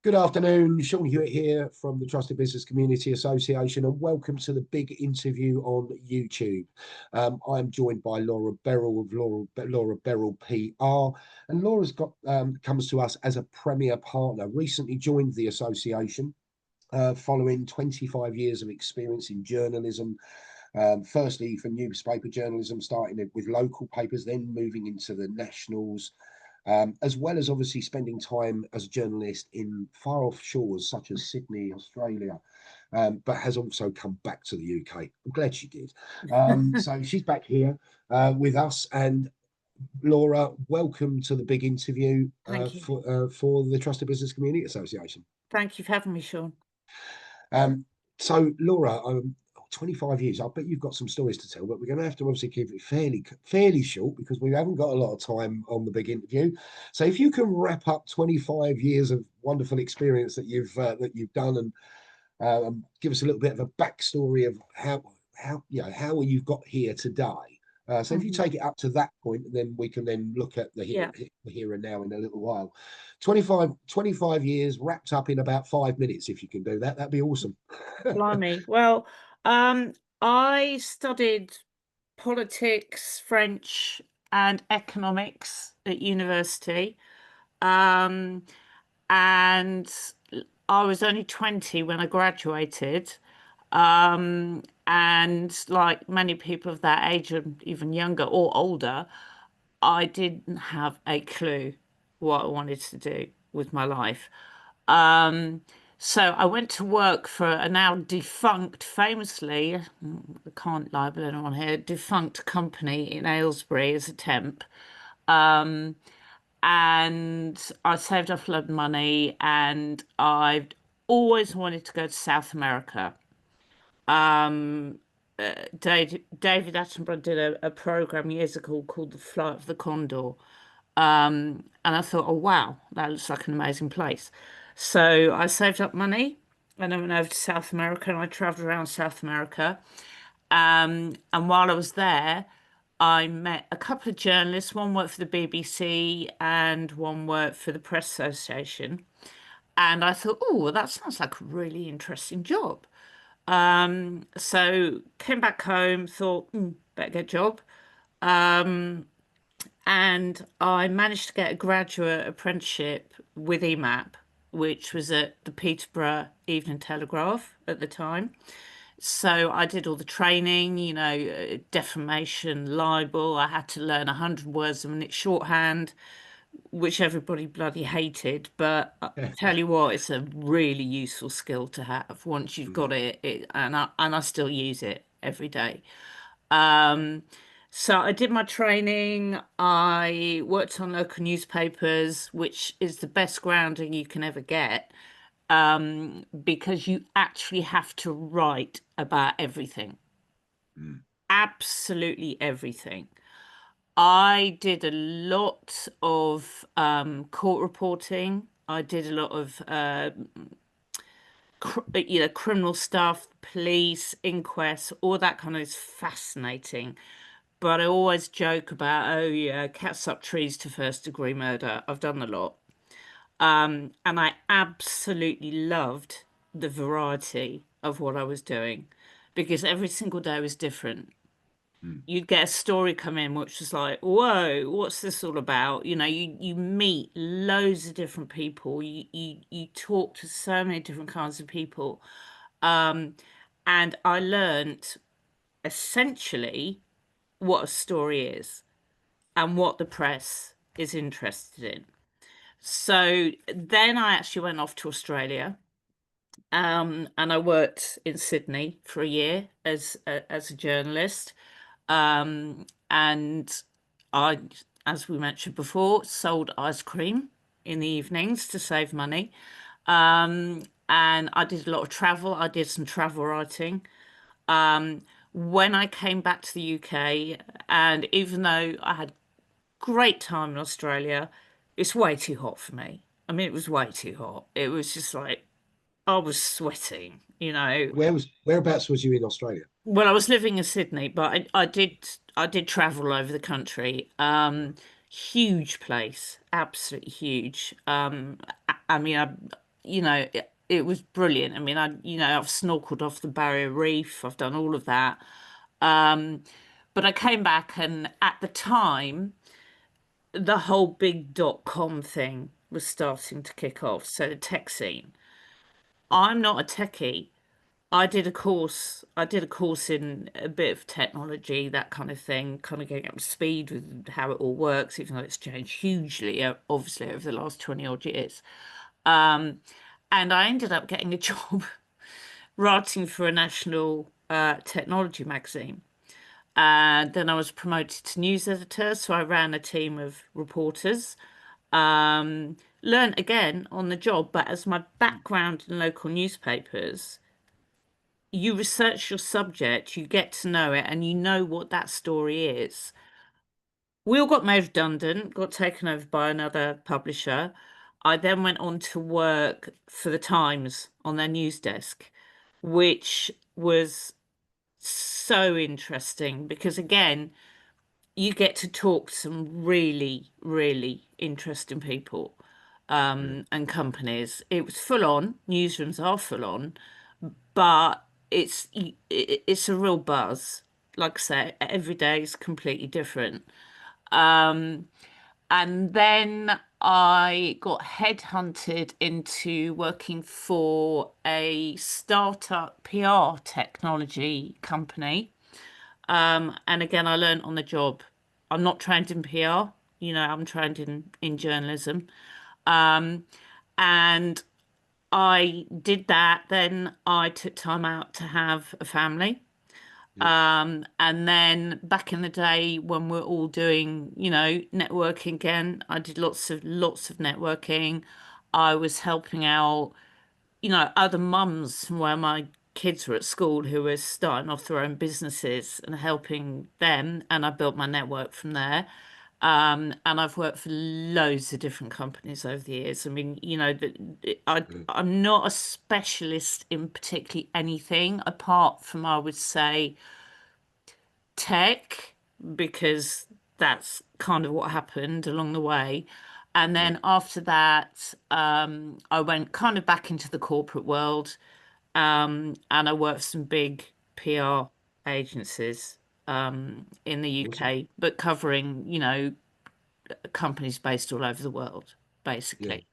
Good afternoon, Sean Hewitt here from the Trusted Business Community Association, and welcome to the big interview on YouTube. I'm joined by Laura Berrill of Laura Berrill PR, and Laura's got comes to us as a premier partner. Recently joined the association following 25 years of experience in journalism. Firstly, for newspaper journalism, starting with local papers, then moving into the nationals, as well as obviously spending time as a journalist in far off shores such as Sydney, Australia, but has also come back to the UK. I'm glad she did. So she's back here with us. And Laura, welcome to the big interview Thank you. for the Trusted Business Community Association. Thank you for having me, Sean. So Laura, 25 years. I bet you've got some stories to tell, but we're going to have to obviously keep it fairly short because we haven't got a lot of time on the big interview. So if you can wrap up 25 years of wonderful experience that you've done, and give us a little bit of a backstory of how how you've got here today. So if you take it up to that point, then we can then look at the here and now in a little while. 25 years wrapped up in about 5 minutes. If you can do that, that'd be awesome. Blimey. Well, I studied politics, French, and economics at university. Um, and I was only 20 when I graduated. And like many people of that age, and even younger or older, I didn't have a clue what I wanted to do with my life. Um, so I went to work for a now defunct, famously, I can't libel anyone here, defunct company in Aylesbury as a temp. Um, and I saved up a lot of money, and I've always wanted to go to South America. Um, David Attenborough did a program years ago called The Flight of the Condor. And I thought, oh wow, that looks like an amazing place. So I saved up money and I went over to South America and I traveled around South America. And while I was there, I met a couple of journalists. One worked for the BBC and one worked for the Press Association. And I thought, oh, well, that sounds like a really interesting job. So came back home, thought, better get a job. And I managed to get a graduate apprenticeship with EMAP, which was at the Peterborough Evening Telegraph at the time. So I did all the training, defamation, libel. I had to learn 100 words a minute shorthand, which everybody bloody hated. But I tell you what, it's a really useful skill to have once you've got it, and I still use it every day. Um, so I did my training. I worked on local newspapers, which is the best grounding you can ever get, because you actually have to write about everything, Mm. absolutely everything. I did a lot of court reporting. I did a lot of criminal stuff, police, inquests, all that kind of is fascinating. But I always joke about, oh yeah, cats up trees to first degree murder. I've done a lot. And I absolutely loved the variety of what I was doing because every single day was different. Mm. You'd get a story come in which was like, whoa, what's this all about? You meet loads of different people. You talk to so many different kinds of people. Um, and I learnt essentially what a story is and what the press is interested in. So then I actually went off to Australia, and I worked in Sydney for a year as a journalist. And I, as we mentioned before, sold ice cream in the evenings to save money. And I did a lot of travel. I did some travel writing. Um, when I came back to the UK, and even though I had great time in Australia, it's way too hot for me. I mean, it was way too hot. It was just like I was sweating. Whereabouts was you in Australia? Well, I was living in Sydney, but I did travel all over the country. Huge place, absolutely huge. I mean, it was brilliant. I mean, I've snorkeled off the Barrier Reef. I've done all of that. Um, but I came back, and at the time, the whole big .com thing was starting to kick off. So the tech scene. I'm not a techie. I did a course in a bit of technology, that kind of thing, kind of getting up to speed with how it all works, even though it's changed hugely, obviously, over the last 20 odd years. Um, and I ended up getting a job writing for a national technology magazine. And then I was promoted to news editor, so I ran a team of reporters. Learned again on the job, but as my background in local newspapers, you research your subject, you get to know it, and you know what that story is. We all got made redundant, got taken over by another publisher. I then went on to work for the Times on their news desk, which was so interesting because, again, you get to talk to some really, really interesting people Yeah. and companies. It was full on. Newsrooms are full on, but it's a real buzz. Like I say, every day is completely different. Um, and then I got headhunted into working for a startup PR technology company. And again, I learned on the job. I'm not trained in PR, I'm trained in journalism. Um, and I did that. Then I took time out to have a family. Yeah. And then back in the day when we're all doing, networking again, I did lots of networking. I was helping out, other mums where my kids were at school who were starting off their own businesses and helping them. And I built my network from there. And I've worked for loads of different companies over the years. I mean, Yeah. I'm not a specialist in particularly anything apart from, I would say, tech, because that's kind of what happened along the way. And Yeah. then after that, I went kind of back into the corporate world, and I worked for some big PR agencies in the Awesome. UK, but covering, companies based all over the world, Yeah. basically.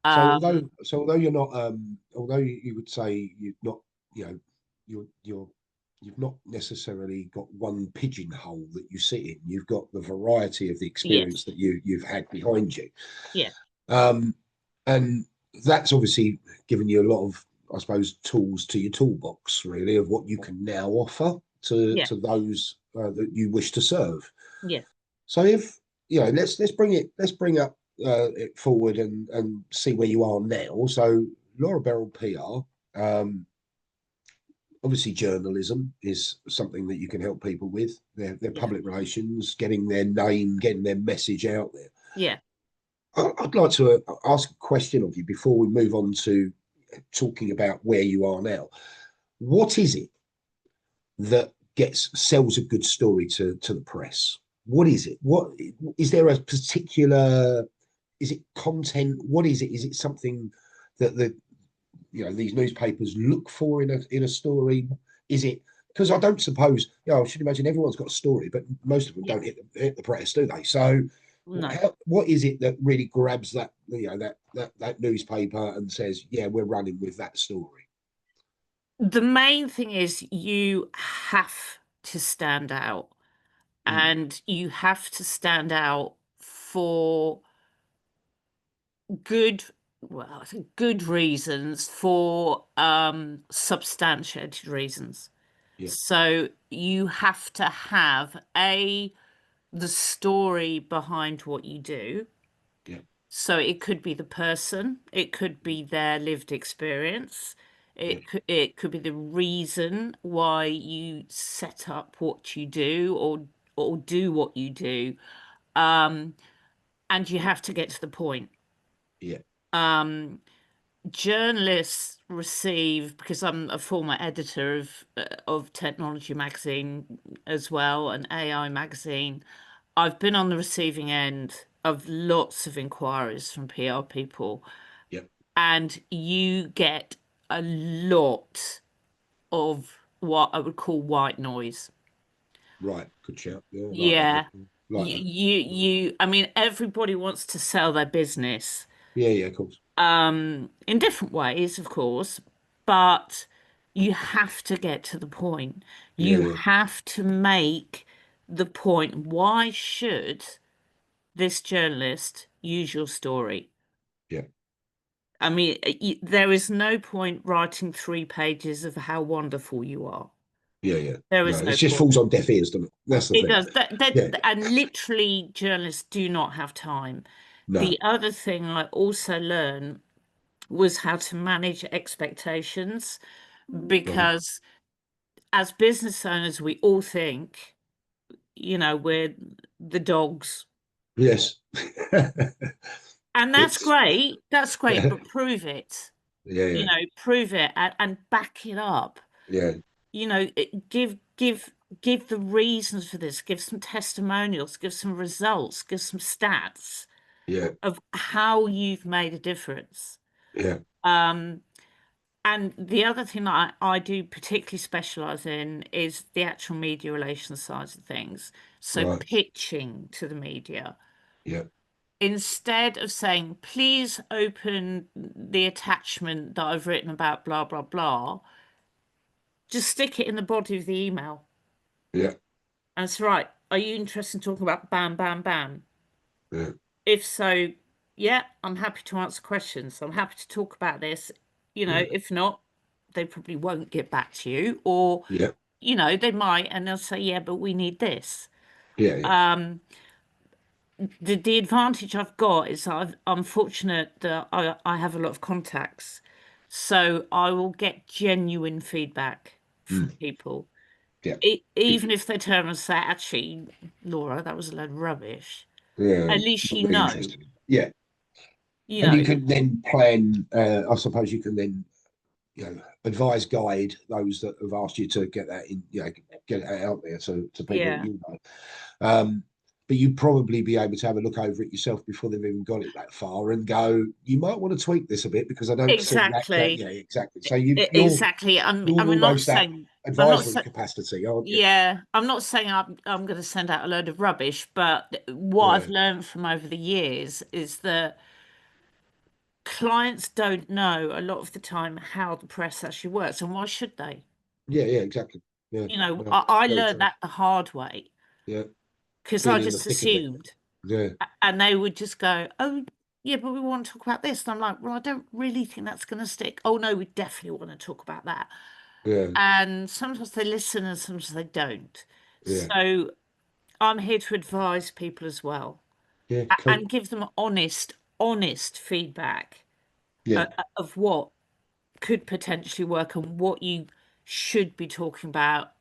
So Um, although you're not although you would say you're not, you know, you're you've not necessarily got one pigeonhole that you sit in. You've got the variety of the experience yes, that you've had behind you. yeah, Um, and that's obviously given you a lot of, I suppose, tools to your toolbox, really, of what you can now offer yeah, to those that you wish to serve. yeah, So if let's bring up it forward and see where you are now. So Laura Berrill PR, obviously journalism is something that you can help people with. Their yeah, public relations, getting their name, getting their message out there. yeah. I'd like to ask a question of you before we move on to talking about where you are now. What is it that gets sells a good story to the press? What is it? What is there a particular? Is it content? What is it? Is it something that these newspapers look for in a story? Is it because I don't suppose I should imagine everyone's got a story, but most of them Yeah. don't hit the press, do they? So No. what is it that really grabs that that newspaper and says, yeah, we're running with that story? The main thing is you have to stand out, Mm, and you have to stand out for good, well, I think good reasons, for substantiated reasons. yeah, So you have to have the story behind what you do. yeah, So it could be the person, it could be their lived experience, yeah, it could be the reason why you set up what you do, or do what you do. Um, and you have to get to the point. yeah, Um, Journalists receive, because I'm a former editor of technology magazine as well, an AI magazine. I've been on the receiving end of lots of inquiries from PR people, yeah, and you get a lot of what I would call white noise. Right. Good shout. Yeah, like that. Yeah. Like that. I mean, everybody wants to sell their business, Yeah, yeah, of course. in different ways, of course, but you have to get to the point. Yeah, You yeah, have to make the point. Why should this journalist use your story? yeah, I mean, there is no point writing 3 pages of how wonderful you are. yeah, yeah. There No, is it no just point. falls on deaf ears, doesn't it? That's the It thing. does. Yeah. And literally, journalists do not have time. No. The other thing I also learned was how to manage expectations Right. because as business owners, we all think, we're the dogs. Yes. And that's It's great. That's great, yeah, but prove it. yeah, Prove it and back it up. yeah, Give the reasons for this, give some testimonials, give some results, give some stats yeah, of how you've made a difference. yeah. Um, and the other thing that I do particularly specialize in is the actual media relations side of things. So Right. pitching to the media. Yeah, Instead of saying, please open the attachment that I've written about blah, blah, blah, just stick it in the body of the email. yeah, And it's right. Are you interested in talking about bam, bam, bam? yeah, If so, yeah, I'm happy to answer questions. I'm happy to talk about this. yeah, If not, they probably won't get back to you, or, yeah, they might and they'll say, yeah, but we need this. yeah, yeah. Um, the advantage I've got is I'm fortunate that I have a lot of contacts. So I will get genuine feedback from Mm, people. yeah. Even if they turn and say, actually, Laura, that was a load of rubbish. Yeah. At least Not you really know, interested. Yeah. you And know, you can then plan, I suppose you can then, advise, guide those that have asked you to get that in, get it out there to people that yeah, you know. Um, but you'd probably be able to have a look over it yourself before they've even got it that far and go, you might want to tweak this a bit because I don't see that. exactly. Yeah, exactly. So you're Exactly. you're I'm not almost that saying, I'm not advisory saying, capacity, aren't you? yeah, I'm not saying I'm going to send out a load of rubbish, but what I've Yeah, learned from over the years is that clients don't know a lot of the time how the press actually works, and why should they? yeah, yeah, exactly. Yeah, no, I very learned true. that the hard way Yeah, because I being in the just thick of it. assumed, Yeah, and they would just go, "Oh, yeah, but we want to talk about this." And I'm like, "Well, I don't really think that's going to stick." "Oh no, we definitely want to talk about that." yeah, And sometimes they listen and sometimes they don't. yeah, So I'm here to advise people as well yeah. Cool. and give them honest feedback Yeah, of what could potentially work and what you should be talking about,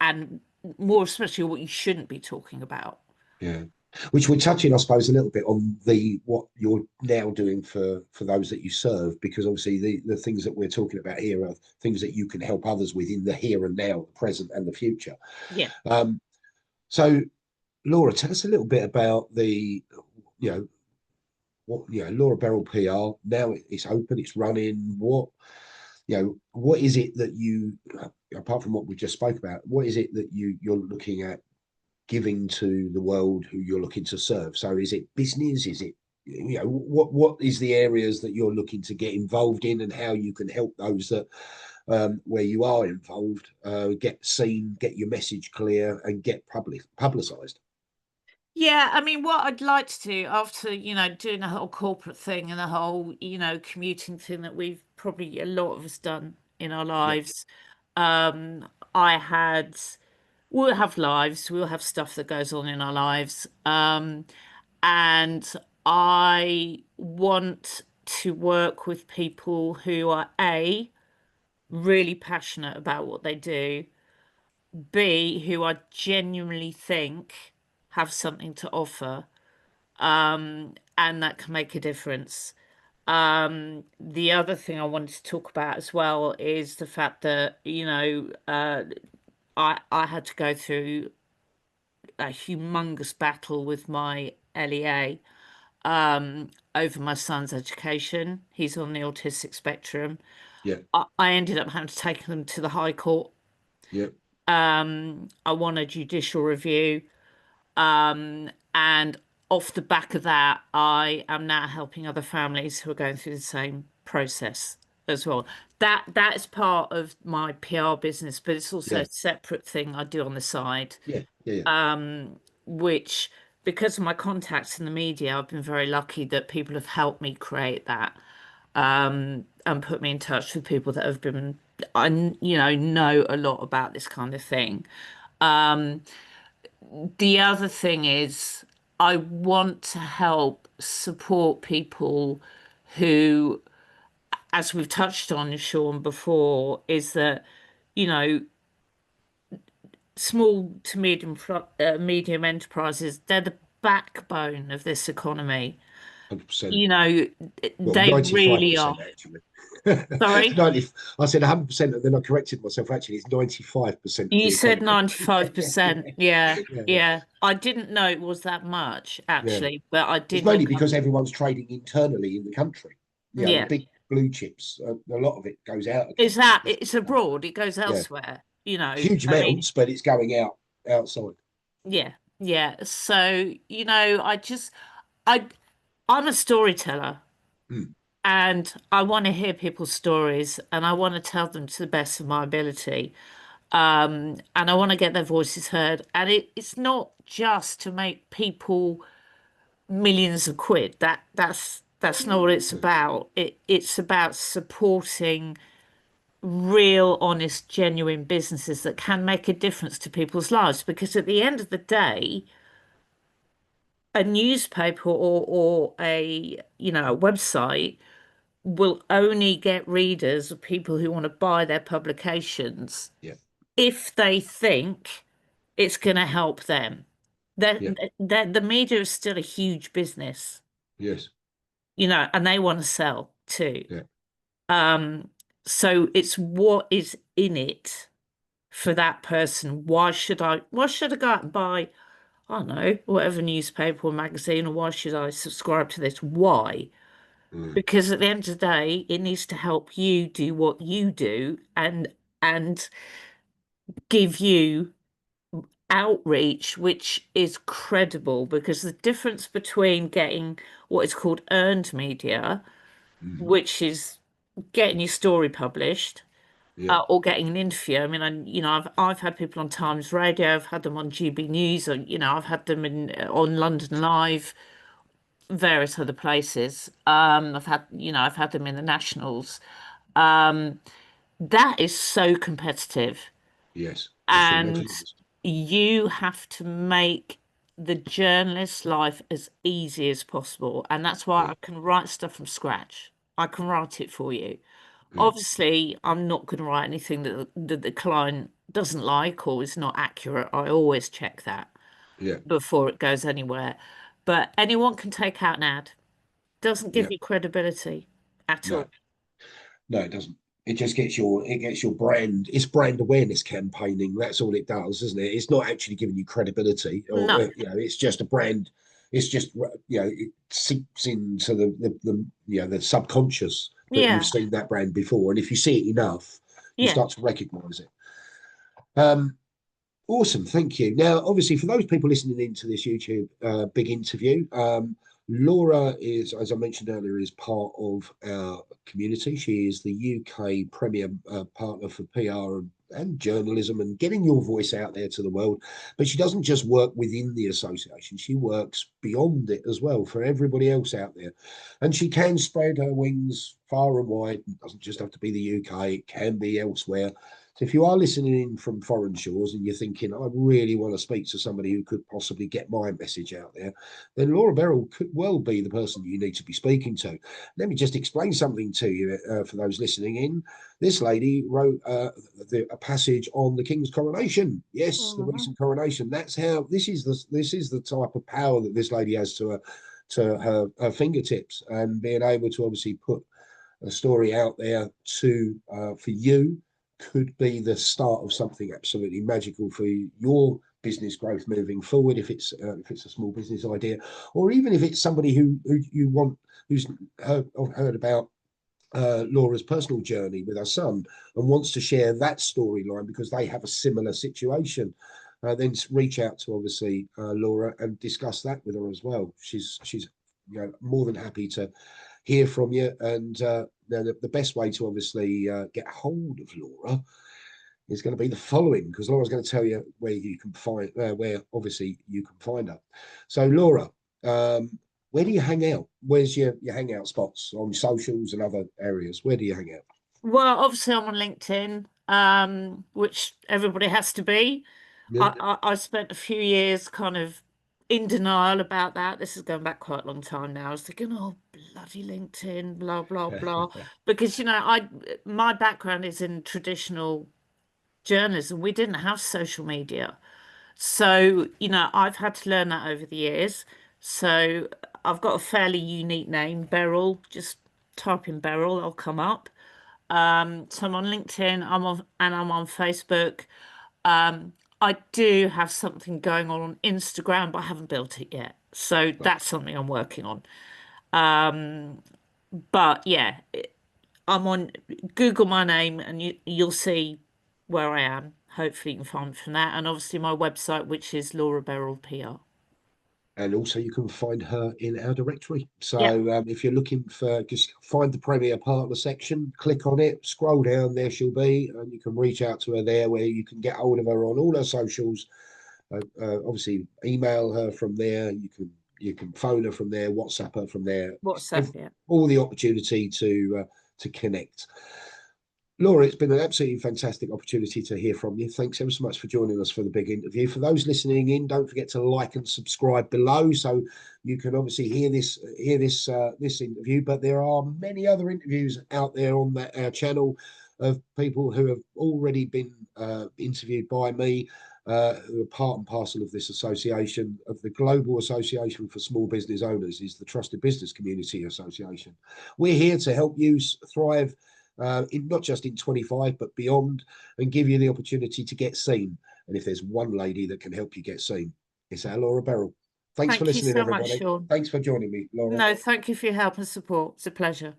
and more especially what you shouldn't be talking about. yeah. Which we're touching, I suppose, a little bit on the what you're now doing for those that you serve, because obviously the things that we're talking about here are things that you can help others with in the here and now, the present and the future. Yeah. Um, so Laura, tell us a little bit about the, you know, Laura Berrill PR. Now it's open, it's running. What is it that you, apart from what we just spoke about, what is it that you're looking at giving to the world who you're looking to serve? So is it business? Is it, what is the areas that you're looking to get involved in, and how you can help those that where you are involved get seen, get your message clear, and get publicized? Yeah, I mean, what I'd like to do after, doing the whole corporate thing and the whole, commuting thing that we've probably a lot of us done in our Yeah, lives. I had, we'll have lives, we'll have stuff that goes on in our lives. And I want to work with people who are A, really passionate about what they do, B, who I genuinely think have something to offer, and that can make a difference. The other thing I wanted to talk about as well is the fact that, I had to go through a humongous battle with my LEA. over my son's education. He's on the autistic spectrum. Yeah. I ended up having to take them to the High Court. Yeah. I won a judicial review. And off the back of that, I am now helping other families who are going through the same process as well. That is part of my PR business, but it's also a Yeah. separate thing I do on the side, Yeah. Yeah. which because of my contacts in the media, I've been very lucky that people have helped me create that, and put me in touch with people that have been, I, know a lot about this kind of thing. The other thing is, I want to help support people who, as we've touched on, Sean, before, is that, you know, small to medium enterprises, they're the backbone of this economy. 100%. You know, Well, they really are. 95% actually. Sorry? 90, I said 100%, and then I corrected myself. Actually, it's 95% of You the said economy. 95%. Yeah, Yeah. yeah. I didn't know it was that much, Yeah. actually, but I It's did mainly look up. because everyone's trading internally in the country. The Yeah. big blue chips, a lot of it goes out of the Is country. that it's abroad, it goes Yeah. elsewhere, you know. Huge I mean, amounts, but it's going out outside. yeah, yeah. So, I I'm a storyteller Mm. and I want to hear people's stories and I want to tell them to the best of my ability. And I want to get their voices heard. And it's not just to make people millions of quid. That's not what it's about. It's about supporting real, honest, genuine businesses that can make a difference to people's lives. Because at the end of the day, a newspaper or a website will only get readers or people who want to buy their publications Yeah. if they think it's going to help them. Yeah. The media is still a huge business, Yes. and they want to sell too. Yeah. Um, so it's what is in it for that person. Why should I go out and buy, I don't know, whatever newspaper or magazine, or why should I subscribe to this? Why? Mm. Because at the end of the day, it needs to help you do what you do and give you outreach which is credible, because the difference between getting what is called earned media, Mm. which is getting your story published, Yeah. or getting an interview. I mean, I've had people on Times Radio, I've had them on GB News, or I've had them on London Live, various other places. I've had them in the Nationals. That is so competitive, Yes. Yes, for and imagine this. you have to make the journalist's life as easy as possible, and that's why Yeah. I can write stuff from scratch. I can write it for you. Yeah. Obviously, I'm not going to write anything that the client doesn't like or is not accurate. I always check that Yeah. before it goes anywhere. But anyone can take out an ad. Doesn't give Yeah. you credibility at No. all. No, it doesn't. It gets your brand. It's brand awareness campaigning. That's all it does, isn't it? It's not actually giving you credibility, or No. it's just a brand. It's just it seeps into the subconscious that you've Yeah. seen that brand before, and if you see it enough, you Yeah. start to recognise it. Um, Awesome, thank you. Now, obviously, for those people listening into this YouTube big interview, Laura is, as I mentioned earlier, is part of our community. She is the UK Premier Partner for PR and journalism and getting your voice out there to the world. But she doesn't just work within the association; she works beyond it as well for everybody else out there. And she can spread her wings far and wide. It doesn't just have to be the UK; it can be elsewhere. So if you are listening in from foreign shores and you're thinking, I really want to speak to somebody who could possibly get my message out there, then Laura Berrill could well be the person you need to be speaking to. Let me just explain something to you for those listening in. This lady wrote a passage on the King's coronation. Yes, the Mhm. recent coronation. That's how this is the type of power that this lady has to her fingertips, and being able to obviously put a story out there for you could be the start of something absolutely magical for your business growth moving forward, if it's a small business idea, or even if it's somebody who you want, who's heard about Laura's personal journey with her son and wants to share that storyline because they have a similar situation, then reach out to obviously Laura and discuss that with her as well. She's more than happy to hear from you. And the best way to obviously get hold of Laura is going to be the following, because Laura's going to tell you where you can find where obviously you can find her. So Laura, where do you hang out? Where's your hangout spots on socials and other areas? Where do you hang out? Well, obviously I'm on LinkedIn, which everybody has to be. Yeah. I spent a few years kind of in denial about that. This is going back quite a long time now. I was thinking, oh, bloody LinkedIn, blah, blah, blah. Because, my background is in traditional journalism. We didn't have social media. So, I've had to learn that over the years. So I've got a fairly unique name, Berrill. Just type in Berrill, I'll come up. So I'm on LinkedIn, I'm on Facebook. I do have something going on Instagram, but I haven't built it yet. So that's something I'm working on. But yeah, I'm on Google my name and you'll see where I am. Hopefully you can find me from that. And obviously my website, which is Laura Berrill PR. And also you can find her in our directory. Yeah. So if you're looking for, just find the Premier Partner section, click on it, scroll down, there she'll be, and you can reach out to her there, where you can get hold of her on all her socials. Obviously, email her from there. You can phone her from there, WhatsApp her from there. WhatsApp, yeah. All the opportunity to connect. Laura, it's been an absolutely fantastic opportunity to hear from you. Thanks ever so much for joining us for the big interview. For those listening in, don't forget to like and subscribe below, so you can obviously hear this interview. But there are many other interviews out there on our channel of people who have already been interviewed by me, who are part and parcel of this association, of the Global Association for Small Business Owners, is the Trusted Business Community Association. We're here to help you thrive, not just in 25, but beyond, and give you the opportunity to get seen. And if there's one lady that can help you get seen, it's our Laura Berrill. Thanks for Thank you listening, so much, everybody. Sean. Thanks for joining me, Laura. No, thank you for your help and support. It's a pleasure.